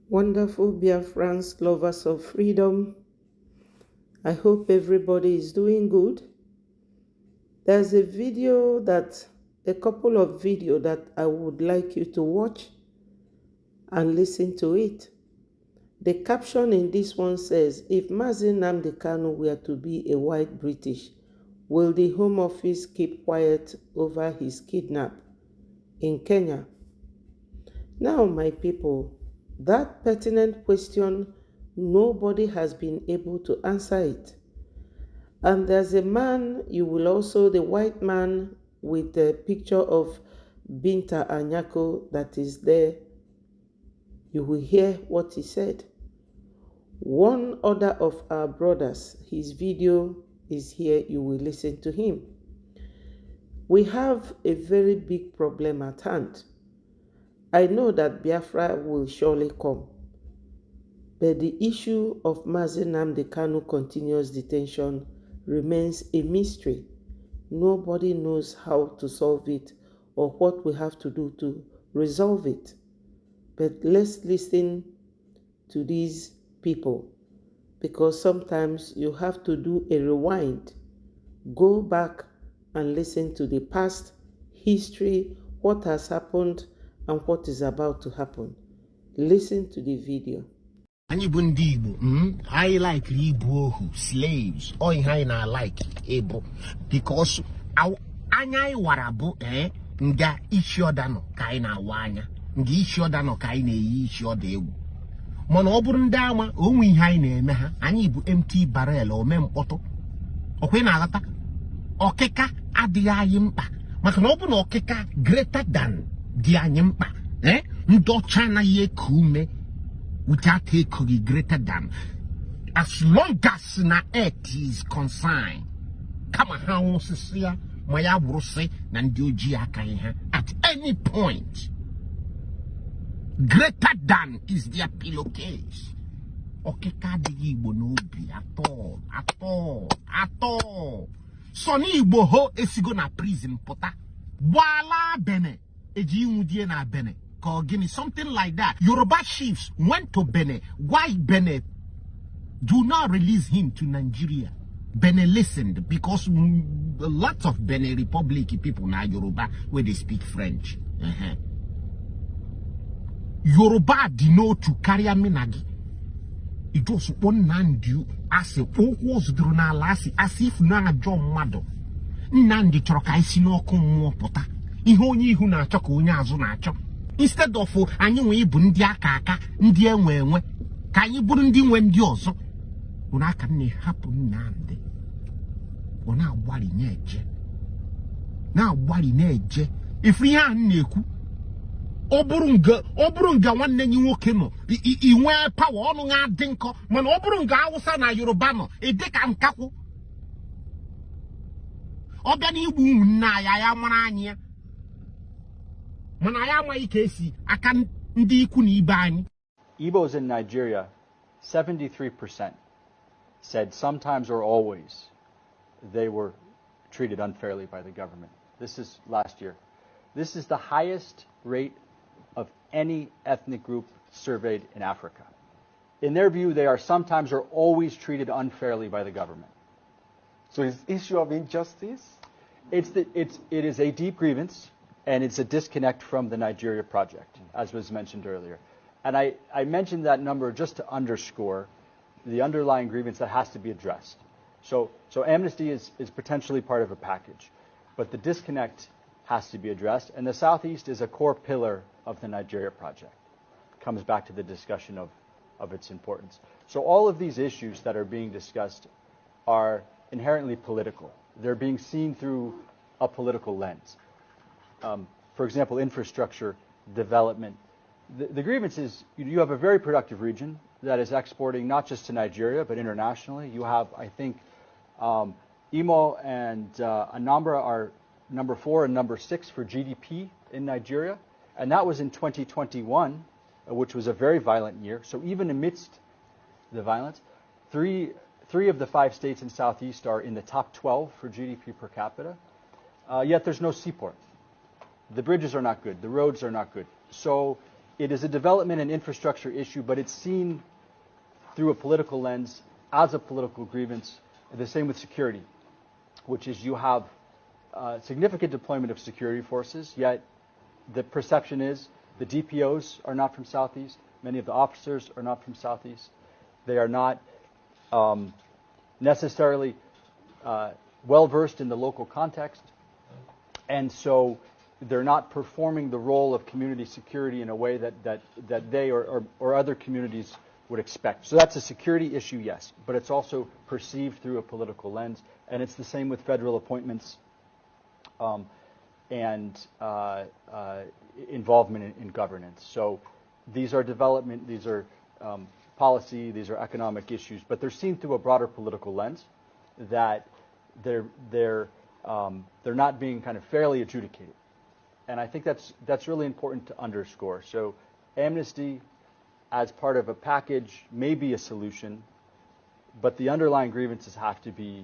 Wonderful Biafrans, lovers of freedom. I hope everybody is doing good. There's a couple of videos that I would like you to watch and listen to it. The caption in this one says, if Mazi Nnamdi Kanu were to be a white British, will the Home Office keep quiet over his kidnap in Kenya? Now, my people, that pertinent question, nobody has been able to answer it. And there's a man, the white man with the picture of Binta Anyako that is there. You will hear what he said. One other of our brothers, his video is here, you will listen to him. We have a very big problem at hand. I know that Biafra will surely come, but the issue of Mazi Nnamdi Kanu continuous detention remains a mystery. Nobody knows how to solve it or what we have to do to resolve it. But let's listen to these people, because sometimes you have to do a rewind. Go back and listen to the past history, what has happened and what is about to happen. Listen to the video. I like Igbo slaves. Or I like Igbo because anya warabu nga ishodano kaina wanya nga ishodano kaina ishoda ewu. Mana oburu ndị ama onwe ihe anyị na-eme ha anyị bụ empty barrel ome mkpọtụ. Okwe na alata okeka adịghị anyị mkpa maka na ọ bụ na okeka greater than dị anyị mkpa ndị ọcha na ihe kume without a greater than, as long as na earth is concerned. Kama ha wonsisia maya buruse na ndi oji aka ihe at any point. Greater than is their pillowcase. Okeka di Igbo n'obi at all. Soni Igbo ho esigo na prison pota. Wala bene eji inwudie na bene. Something like that. Yoruba chiefs went to Benin. Why Benin? Do not release him to Nigeria. Benin listened because lots of Benin Republic people now Yoruba where they speak French. Yoruba did not to carry a minagi. It was one nandu as a was dronalasi as if na John Mado. Nandi troka isino kum pota. Ihoni hu na choko unya azu na chok. Instead of anyị nwe ibu ndị aka ndị enwe ka anyị bụrụ ndị nwe ndị ọzọ una aka nne hapụ Nnamdi ọ na-agbali na-eje ifu ihe ahụ na-ekwu ọ bụrụ nga nwanne anyị nwoke nọ inwe power ọnụ nga dị nkọ mana ọ bụrụ nga Hausa na Yoruba nọ ede ka nkakwụ ọ bịa na igbu nna ya mara anyị ya. Igbos in Nigeria, 73% said sometimes or always they were treated unfairly by the government. This is last year. This is the highest rate of any ethnic group surveyed in Africa. In their view, they are sometimes or always treated unfairly by the government. So is the issue of injustice? It is a deep grievance. And it's a disconnect from the Nigeria project, as was mentioned earlier. And I mentioned that number just to underscore the underlying grievance that has to be addressed. So amnesty is potentially part of a package, but the disconnect has to be addressed. And the Southeast is a core pillar of the Nigeria project. Comes back to the discussion of its importance. So all of these issues that are being discussed are inherently political. They're being seen through a political lens. For example, infrastructure development. The grievance is you have a very productive region that is exporting not just to Nigeria but internationally. You have, I think, Imo and Anambra are number 4 and number 6 for GDP in Nigeria, and that was in 2021, which was a very violent year. So even amidst the violence, three of the 5 states in Southeast are in the top 12 for GDP per capita. Yet there's no seaport. The bridges are not good. The roads are not good. So it is a development and infrastructure issue, but it's seen through a political lens as a political grievance. The same with security, which is you have significant deployment of security forces, yet the perception is the DPOs are not from Southeast. Many of the officers are not from Southeast. They are not necessarily well-versed in the local context. And so they're not performing the role of community security in a way that they or other communities would expect. So that's a security issue, yes, but it's also perceived through a political lens. And it's the same with federal appointments and involvement in governance. So these are development, these are policy, these are economic issues, but they're seen through a broader political lens that they're not being kind of fairly adjudicated. And I think that's really important to underscore. So amnesty as part of a package may be a solution, but the underlying grievances have to be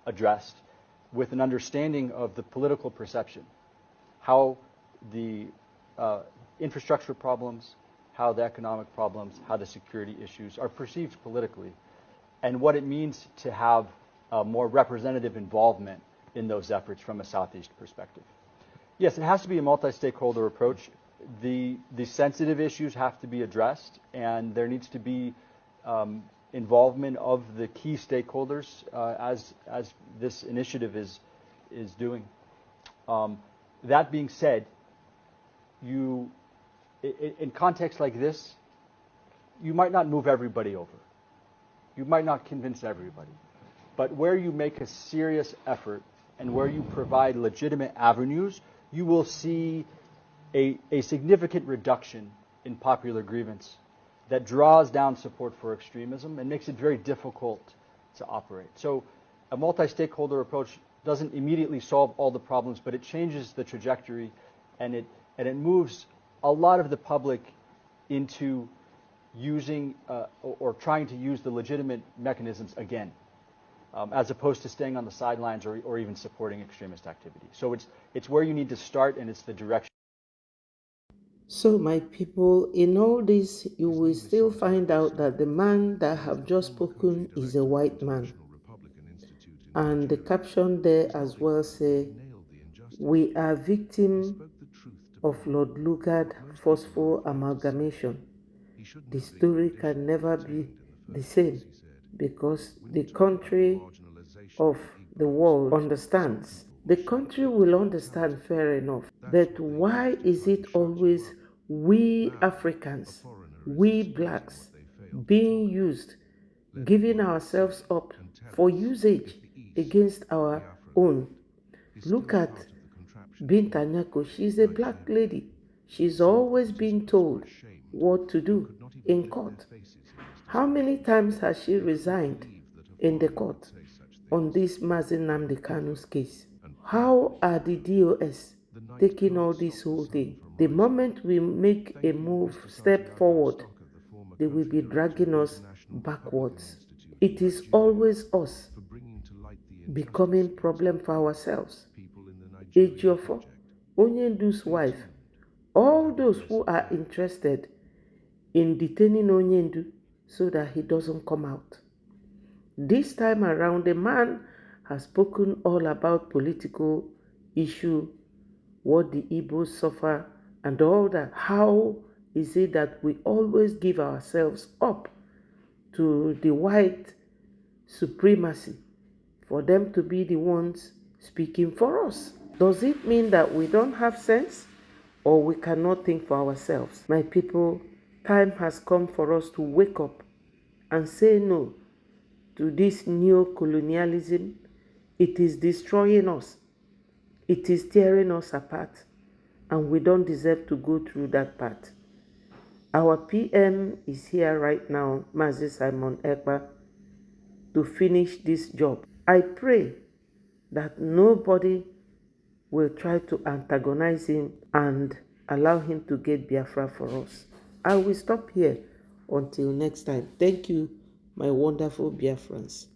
addressed with an understanding of the political perception, how the infrastructure problems, how the economic problems, how the security issues are perceived politically, and what it means to have a more representative involvement in those efforts from a Southeast perspective. Yes, it has to be a multi-stakeholder approach. The sensitive issues have to be addressed, and there needs to be involvement of the key stakeholders as this initiative is doing. That being said, in contexts like this, you might not move everybody over. You might not convince everybody. But where you make a serious effort and where you provide legitimate avenues, you will see a significant reduction in popular grievance that draws down support for extremism and makes it very difficult to operate. So a multi-stakeholder approach doesn't immediately solve all the problems, but it changes the trajectory, and it moves a lot of the public into using or trying to use the legitimate mechanisms again, as opposed to staying on the sidelines or even supporting extremist activity. So it's where you need to start, and it's the direction. So, my people, in all this, you will still find out that the man that have just spoken is a white man. And the caption there as well say, "We are victim of Lord Lugard forceful amalgamation. The story can never be the same because the country of the world understands. The country will understand, fair enough. But why is it always we Africans, we blacks, being used, giving ourselves up for usage against our own? Look at Binta Nyako. She's a black lady. She's always been told what to do in court. How many times has she resigned in the court on this Mazi Nnamdi Kanu's case? How are the DOS taking all this whole thing? The moment we make a step forward, they will be dragging us backwards. It is always us becoming problem for ourselves. Ejiofor, Onyendu's wife, all those who are interested in detaining Onyendu so that he doesn't come out. This time around, the man has spoken all about political issue, what the Igbos suffer, and all that. How is it that we always give ourselves up to the white supremacy for them to be the ones speaking for us? Does it mean that we don't have sense or we cannot think for ourselves? My people, time has come for us to wake up and say no to this neo-colonialism. It is destroying us. It is tearing us apart, and we don't deserve to go through that path. Our PM is here right now, Mazi Simon Ekpa, to finish this job. I pray that nobody will try to antagonize him and allow him to get Biafra for us. I will stop here until next time. Thank you, my wonderful Biafrans.